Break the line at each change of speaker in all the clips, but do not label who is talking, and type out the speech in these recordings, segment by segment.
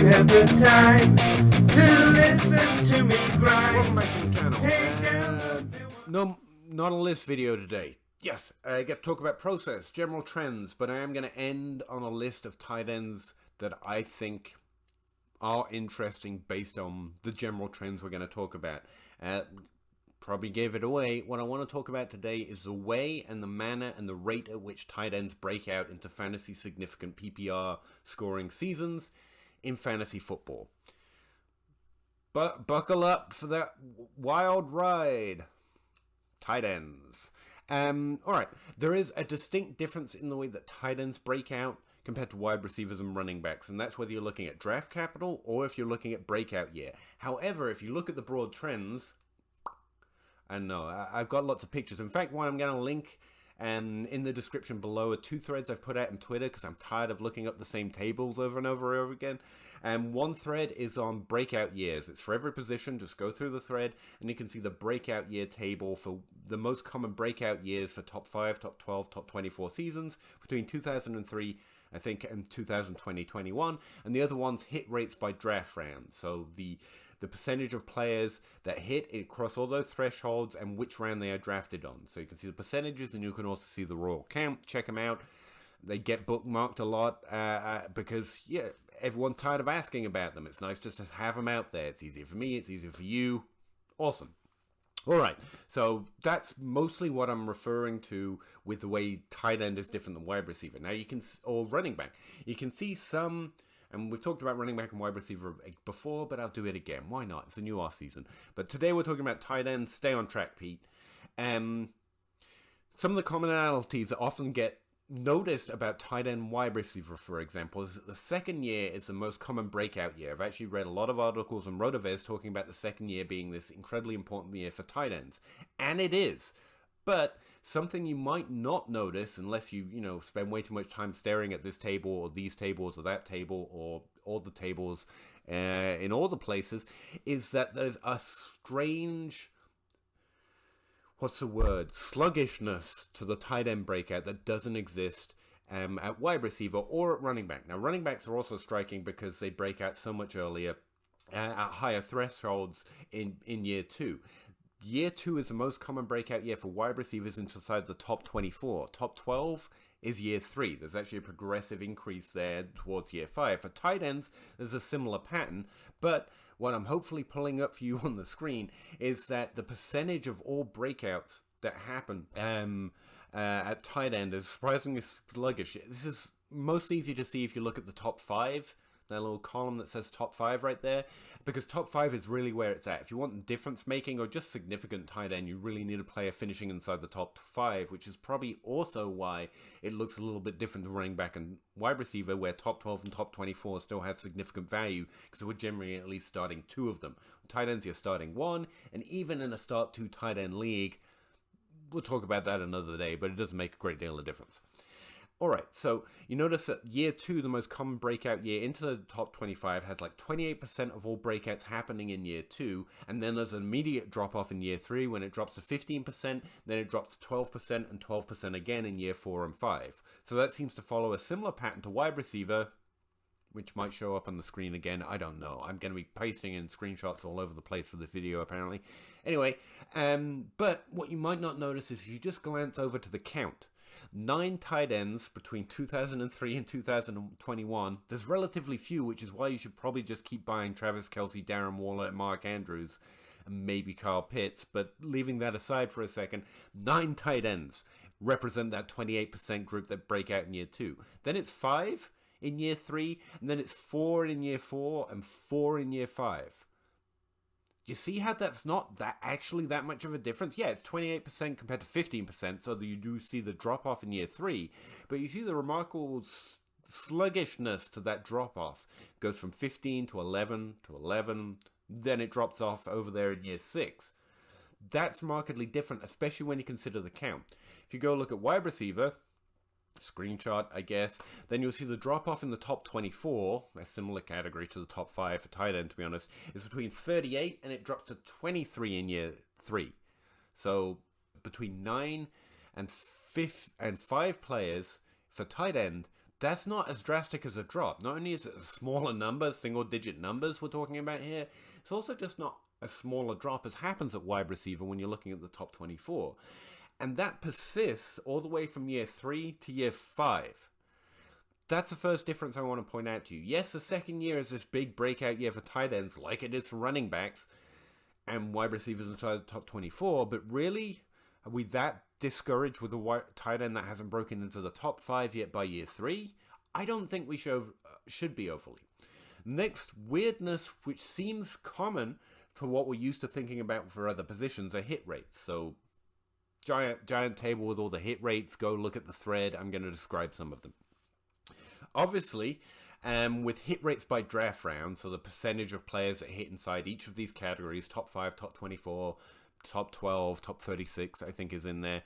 have the time to listen to me grind.
Welcome back to the channel. No, not a list video today. Yes, I get to talk about process, general trends, but I am going to end on a list of tight ends that I think are interesting based on the general trends we're going to talk about. Probably gave it away. What I want to talk about today is the way and the manner and the rate at which tight ends break out into fantasy significant PPR scoring seasons in fantasy football. But buckle up for that wild ride. Tight ends. Alright, there is a distinct difference in the way that tight ends break out compared to wide receivers and running backs, and that's whether you're looking at draft capital or if you're looking at breakout year. However, if you look at the broad trends, and no, I've got lots of pictures. In fact, one I'm going to link in the description below are two threads I've put out on Twitter because I'm tired of looking up the same tables over and over and over again. And one thread is on breakout years. It's for every position. Just go through the thread and you can see the breakout year table for the most common breakout years for top 5, top 12, top 24 seasons between 2003, I think, and 2020-21. And the other one's hit rates by draft round. So the percentage of players that hit across all those thresholds and which round they are drafted on. So you can see the percentages and you can also see the raw count. Check them out. They get bookmarked a lot because, yeah, everyone's tired of asking about them. It's nice just to have them out there. It's easier for me. It's easier for you. Awesome. All right. So that's mostly what I'm referring to with the way tight end is different than wide receiver. Now you can, or running back. You can see some... And we've talked about running back and wide receiver before, but I'll do it again. Why not? It's a new off season. But today we're talking about tight ends. Stay on track, Pete. Some of the commonalities that often get noticed about tight end wide receiver, for example, is that the second year is the most common breakout year. I've actually read a lot of articles on Rotoviz talking about the second year being this incredibly important year for tight ends. And it is. But something you might not notice unless you spend way too much time staring at this table or these tables or that table or all the tables in all the places is that there's a strange, sluggishness to the tight end breakout that doesn't exist at wide receiver or at running back. Now, running backs are also striking because they break out so much earlier at higher thresholds in year two. Year 2 is the most common breakout year for wide receivers inside the top 24. Top 12 is year 3. There's actually a progressive increase there towards year 5. For tight ends, there's a similar pattern, but what I'm hopefully pulling up for you on the screen is that the percentage of all breakouts that happen at tight end is surprisingly sluggish. This is most easy to see if you look at the top 5. That little column that says top 5 right there, because top 5 is really where it's at. If you want difference making or just significant tight end, you really need a player finishing inside the top 5, which is probably also why it looks a little bit different to running back and wide receiver, where top 12 and top 24 still have significant value because we're generally at least starting 2 of them. Tight ends, you're starting 1, and even in a start 2 tight end league, we'll talk about that another day, but it doesn't make a great deal of difference. Alright, so you notice that year 2, the most common breakout year into the top 25, has like 28% of all breakouts happening in year 2, and then there's an immediate drop off in year 3 when it drops to 15%, then it drops to 12% and 12% again in year 4 and 5. So that seems to follow a similar pattern to wide receiver, which might show up on the screen again. I don't know. I'm going to be pasting in screenshots all over the place for this video, apparently. Anyway, but what you might not notice is if you just glance over to the count. 9 tight ends between 2003 and 2021. There's relatively few, which is why you should probably just keep buying Travis Kelce, Darren Waller, and Mark Andrews, and maybe Kyle Pitts. But leaving that aside for a second, 9 tight ends represent that 28% group that break out in year 2. Then it's 5 in year 3, and then it's 4 in year 4, and 4 in year 5. You see how that's not that much of a difference? Yeah, it's 28% compared to 15%, so that you do see the drop-off in year 3, but you see the remarkable sluggishness to that drop-off. It goes from 15 to 11 to 11, then it drops off over there in year 6. That's markedly different, especially when you consider the count. If you go look at wide receiver, screenshot, I guess, then you'll see the drop-off in the top 24, a similar category to the top 5 for tight end, to be honest, is between 38 and it drops to 23 in year 3. So between 9 and 5 players for tight end, that's not as drastic as a drop. Not only is it a smaller number, single-digit numbers we're talking about here, it's also just not a smaller drop as happens at wide receiver when you're looking at the top 24. And that persists all the way from year 3 to year 5. That's the first difference I want to point out to you. Yes, the second year is this big breakout year for tight ends, like it is for running backs and wide receivers inside the top 24, but really, are we that discouraged with a tight end that hasn't broken into the top 5 yet by year 3? I don't think we should be overly. Next, weirdness, which seems common for what we're used to thinking about for other positions, are hit rates. So, giant table with all the hit rates. Go look at the thread. I'm going to describe some of them. Obviously, with hit rates by draft round, so the percentage of players that hit inside each of these categories, top 5, top 24, top 12, top 36, I think is in there.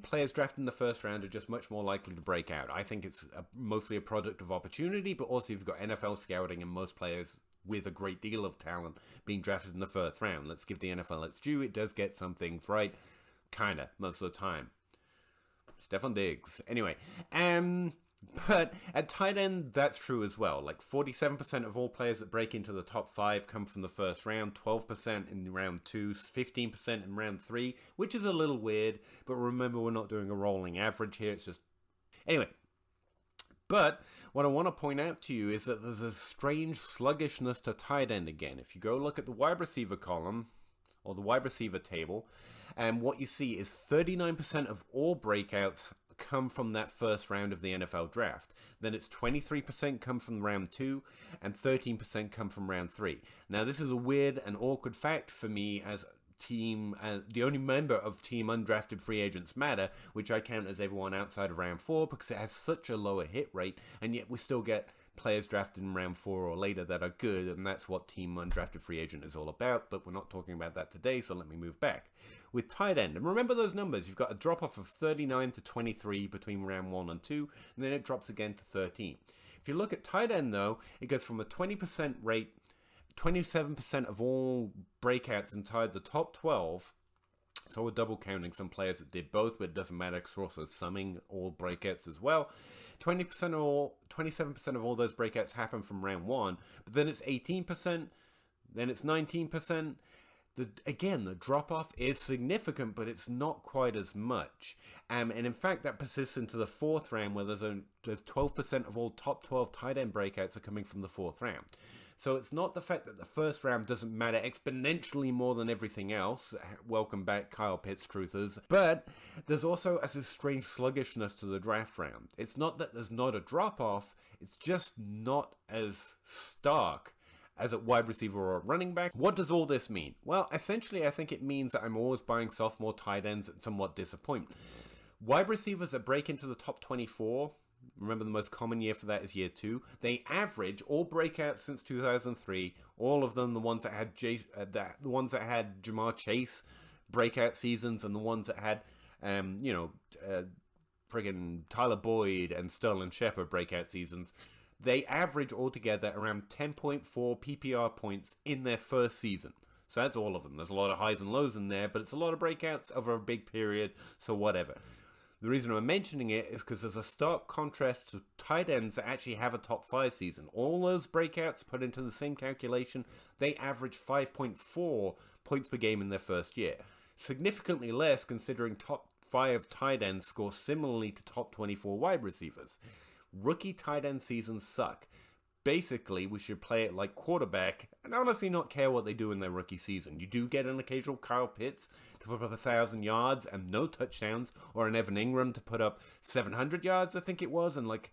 Players drafted in the first round are just much more likely to break out. I think it's mostly a product of opportunity, but also you've got NFL scouting and most players with a great deal of talent being drafted in the first round. Let's give the NFL its due. It does get some things right, kinda, most of the time. Stefan Diggs. Anyway, but at tight end, that's true as well. Like 47% of all players that break into the top 5 come from the first round, 12% in round 2, 15% in round 3, which is a little weird, but remember we're not doing a rolling average here, it's just... Anyway, but what I want to point out to you is that there's a strange sluggishness to tight end again. If you go look at the wide receiver column, or the wide receiver table, and what you see is 39% of all breakouts come from that first round of the NFL draft. Then it's 23% come from round 2 and 13% come from round 3. Now this is a weird and awkward fact for me as team, the only member of Team Undrafted Free Agents Matter, which I count as everyone outside of round 4 because it has such a lower hit rate, and yet we still get players drafted in round 4 or later that are good, and that's what Team Undrafted Free Agent is all about, but we're not talking about that today, so let me move back. With tight end, and remember those numbers, you've got a drop-off of 39 to 23 between round 1 and 2, and then it drops again to 13. If you look at tight end, though, it goes from a 20% rate, 27% of all breakouts inside the top 12, so we're double counting some players that did both, but it doesn't matter because we're also summing all breakouts as well. 27% of all those breakouts happen from round 1, but then it's 18%, then it's 19%. Again, the drop-off is significant, but it's not quite as much. And in fact, that persists into the 4th round, where there's 12% of all top 12 tight end breakouts are coming from the 4th round. So it's not the fact that the first round doesn't matter exponentially more than everything else. Welcome back, Kyle Pitts truthers. But there's also a strange sluggishness to the draft round. It's not that there's not a drop-off, it's just not as stark as at wide receiver or running back. What does all this mean? Well, essentially, I think it means that I'm always buying sophomore tight ends that somewhat disappoint. Wide receivers that break into the top 24, remember the most common year for that is year 2, they average, all breakouts since 2003, all of them, the ones that had Jamar Chase breakout seasons and the ones that had, friggin' Tyler Boyd and Sterling Shepard breakout seasons, they average altogether around 10.4 PPR points in their first season. So that's all of them. There's a lot of highs and lows in there, but it's a lot of breakouts over a big period, so whatever. The reason I'm mentioning it is because there's a stark contrast to tight ends that actually have a top 5 season. All those breakouts put into the same calculation, they average 5.4 points per game in their first year. Significantly less considering top 5 tight ends score similarly to top 24 wide receivers. Rookie tight end seasons suck. Basically, we should play it like quarterback and honestly not care what they do in their rookie season. You do get an occasional Kyle Pitts to put up 1,000 yards and no touchdowns, or an Evan Ingram to put up 700 yards, I think it was, and like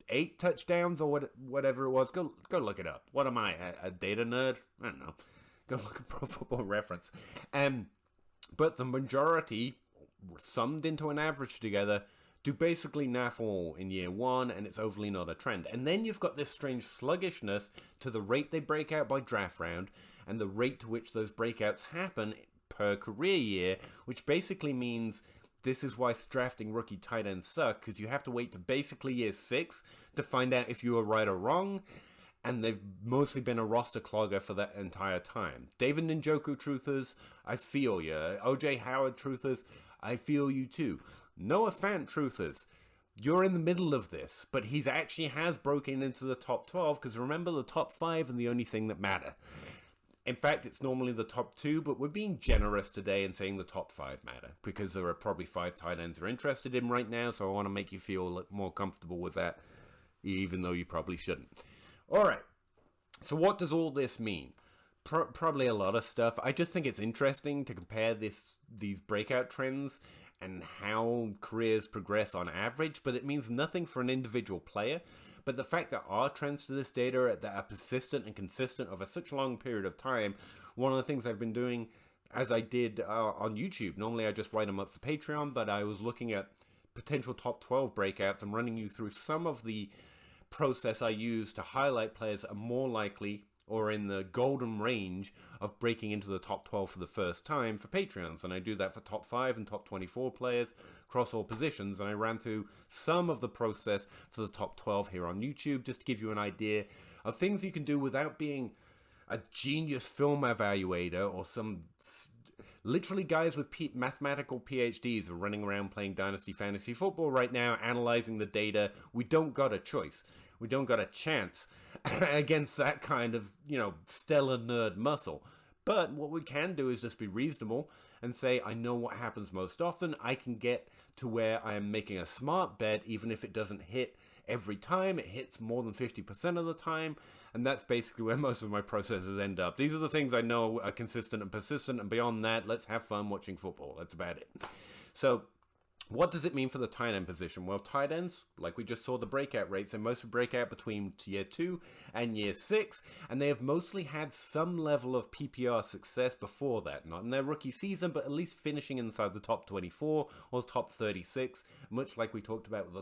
8 touchdowns or whatever it was. Go look it up. What am I, a data nerd? I don't know. Go look at Pro Football Reference. But the majority, summed into an average together, do basically naff all in year 1, and it's overly not a trend. And then you've got this strange sluggishness to the rate they break out by draft round, and the rate to which those breakouts happen per career year, which basically means this is why drafting rookie tight ends suck, because you have to wait to basically year 6 to find out if you were right or wrong, and they've mostly been a roster clogger for that entire time. David Njoku truthers, I feel ya. OJ Howard truthers, I feel you too. Noah Fant truthers, you're in the middle of this, but he's actually has broken into the top 12, because remember, the top 5 are the only thing that matter. In fact, it's normally the top 2, but we're being generous today and saying the top 5 matter, because there are probably 5 tight ends you're interested in right now, so I want to make you feel more comfortable with that, even though you probably shouldn't. All right, so what does all this mean? Probably a lot of stuff. I just think it's interesting to compare these breakout trends and how careers progress on average, but it means nothing for an individual player. But the fact that our trends to this data that are persistent and consistent over such a long period of time, one of the things I've been doing, as I did on YouTube, normally I just write them up for Patreon, but I was looking at potential top 12 breakouts and running you through some of the process I use to highlight players that are more likely or in the golden range of breaking into the top 12 for the first time for Patreons. And I do that for top 5 and top 24 players across all positions. And I ran through some of the process for the top 12 here on YouTube, just to give you an idea of things you can do without being a genius film evaluator or some... Literally guys with mathematical PhDs are running around playing Dynasty Fantasy Football right now, analyzing the data. We don't got a choice. We don't got a chance against that kind of, stellar nerd muscle. But what we can do is just be reasonable and say, I know what happens most often. I can get to where I am making a smart bet, even if it doesn't hit every time. It hits more than 50% of the time. And that's basically where most of my processes end up. These are the things I know are consistent and persistent. And beyond that, let's have fun watching football. That's about it. So what does it mean for the tight end position? Well, tight ends, like we just saw the breakout rates, they mostly break out between year 2 and year 6, and they have mostly had some level of PPR success before that. Not in their rookie season, but at least finishing inside the top 24 or top 36, much like we talked about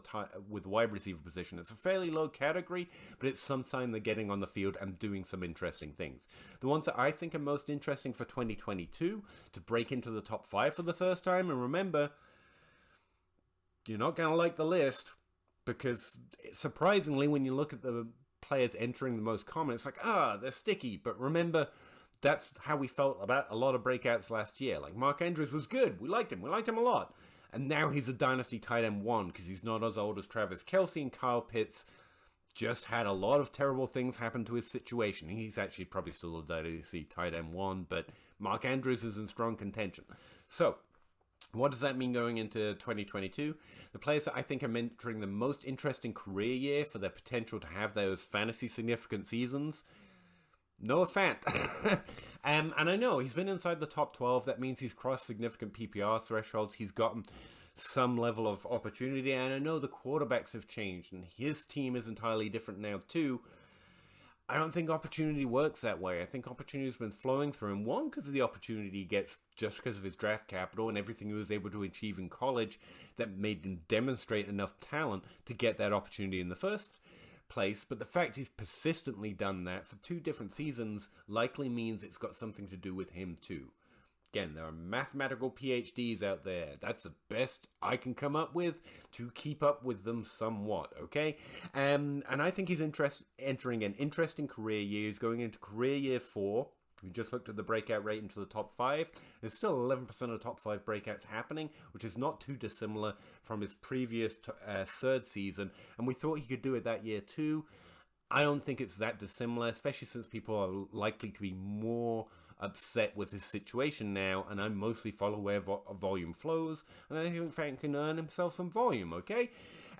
with the wide receiver position. It's a fairly low category, but it's some sign they're getting on the field and doing some interesting things. The ones that I think are most interesting for 2022, to break into the top 5 for the first time, and remember, you're not going to like the list, because surprisingly, when you look at the players entering the most common, it's like, they're sticky. But remember, that's how we felt about a lot of breakouts last year. Like, Mark Andrews was good. We liked him a lot. And now he's a dynasty tight end 1, because he's not as old as Travis Kelce, and Kyle Pitts just had a lot of terrible things happen to his situation. He's actually probably still a dynasty tight end 1, but Mark Andrews is in strong contention. So what does that mean going into 2022? The players that I think are entering the most interesting career year for their potential to have those fantasy significant seasons. Noah Fant. And I know he's been inside the top 12. That means he's crossed significant PPR thresholds. He's gotten some level of opportunity. And I know the quarterbacks have changed, and his team is entirely different now too. I don't think opportunity works that way. I think opportunity has been flowing through him. One, because of the opportunity he gets just because of his draft capital and everything he was able to achieve in college that made him demonstrate enough talent to get that opportunity in the first place. But the fact he's persistently done that for 2 different seasons likely means it's got something to do with him too. Again, there are mathematical PhDs out there. That's the best I can come up with to keep up with them somewhat, okay? And I think he's entering an interesting career year. He's going into career year 4. We just looked at the breakout rate into the top 5. There's still 11% of the top 5 breakouts happening, which is not too dissimilar from his previous 3rd season. And we thought he could do it that year too. I don't think it's that dissimilar, especially since people are likely to be more upset with his situation now, and I mostly follow where volume flows, and I think Frank can earn himself some volume, okay?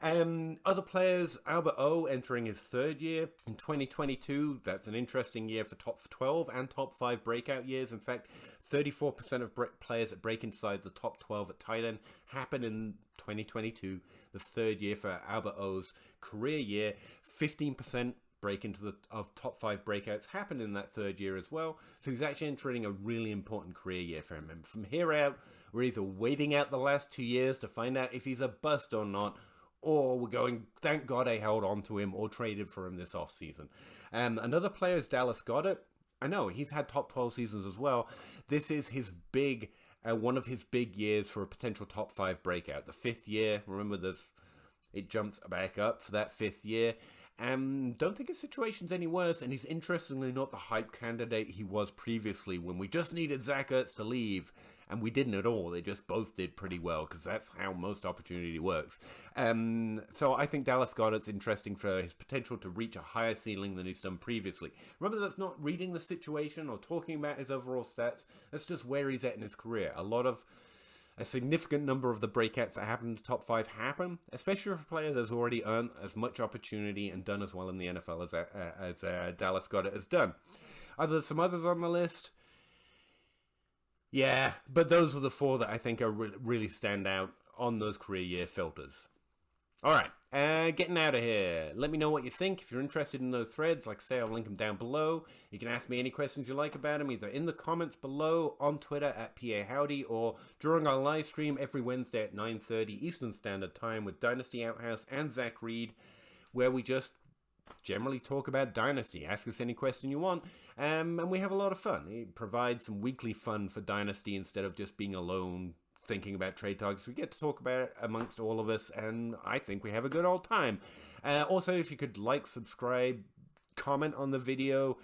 Other players, Albert O entering his 3rd year in 2022. That's an interesting year for top 12 and top 5 breakout years. In fact, 34% of players that break inside the top 12 at tight end happen in 2022, the 3rd year for Albert O's career year. 15% break into the top 5 breakouts happened in that 3rd year as well. So he's actually entering a really important career year for him. And from here out, we're either waiting out the last 2 years to find out if he's a bust or not, or we're going, thank God I held on to him or traded for him this offseason. Another player is Dallas Goedert. I know, he's had top 12 seasons as well. This is his one of his big years for a potential top 5 breakout. The 5th year, remember it jumps back up for that 5th year. Don't think his situation's any worse, and he's interestingly not the hype candidate he was previously when we just needed Zach Ertz to leave, and we didn't at all. They just both did pretty well, because that's how most opportunity works. So I think Dallas Goedert's interesting for his potential to reach a higher ceiling than he's done previously. Remember, that's not reading the situation or talking about his overall stats. That's just where he's at in his career. A significant number of the breakouts that happen in the top 5 happen, especially for a player that's already earned as much opportunity and done as well in the NFL as Dallas Goedert has done. Are there some others on the list? Yeah, but those are the 4 that I think are really stand out on those career year filters. All right, getting out of here. Let me know what you think. If you're interested in those threads, like I say, I'll link them down below. You can ask me any questions you like about them, either in the comments below, on Twitter at Pahowdy, or during our live stream every Wednesday at 9:30 Eastern Standard Time with Dynasty Outhouse and Zach Reed, where we just generally talk about Dynasty. Ask us any question you want, and we have a lot of fun. It provides some weekly fun for Dynasty instead of just being alone thinking about trade targets. We get to talk about it amongst all of us, and I think we have a good old time. Also, if you could like, subscribe, comment on the video,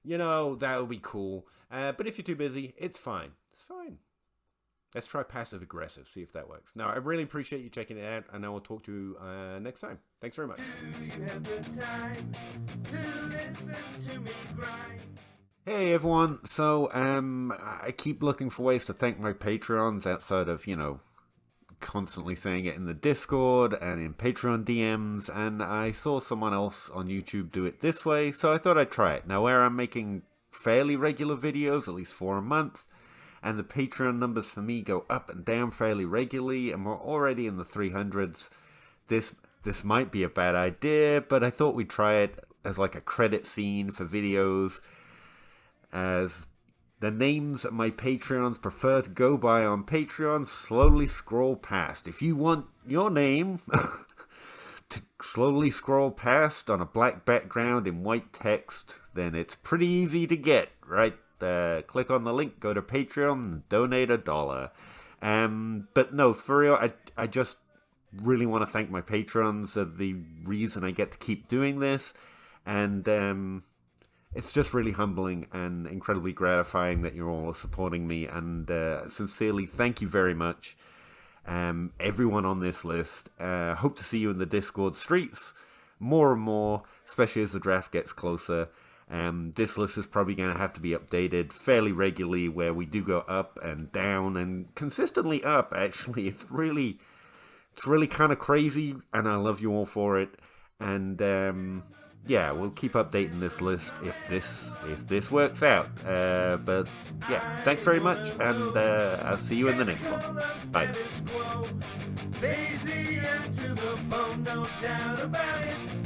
that would be cool. But if you're too busy, it's fine. It's fine. Let's try passive aggressive, see if that works. Now, I really appreciate you checking it out, and I will talk to you next time. Thanks very much.
Do you have the time to listen to me grind?
Hey everyone, so I keep looking for ways to thank my Patreons outside of, constantly saying it in the Discord and in Patreon DMs, and I saw someone else on YouTube do it this way, so I thought I'd try it. Now, where I'm making fairly regular videos, at least 4 a month, and the Patreon numbers for me go up and down fairly regularly, and we're already in the 300s, this might be a bad idea, but I thought we'd try it as like a credit scene for videos, as the names my Patreons prefer to go by on Patreon slowly scroll past. If you want your name to slowly scroll past on a black background in white text, then it's pretty easy to get, right? Click on the link, go to Patreon, and donate $1. But no, for real, I just really want to thank my patrons. They're the reason I get to keep doing this, and it's just really humbling and incredibly gratifying that you're all supporting me, and sincerely, thank you very much. Everyone on this list. Hope to see you in the Discord streets more and more, especially as the draft gets closer. This list is probably going to have to be updated fairly regularly, where we do go up and down, and consistently up, actually. It's really kind of crazy, and I love you all for it. And yeah, we'll keep updating this list if this works out. But yeah, thanks very much, and I'll see you in the next one. Bye.
Lazy and to the bone, no doubt about it.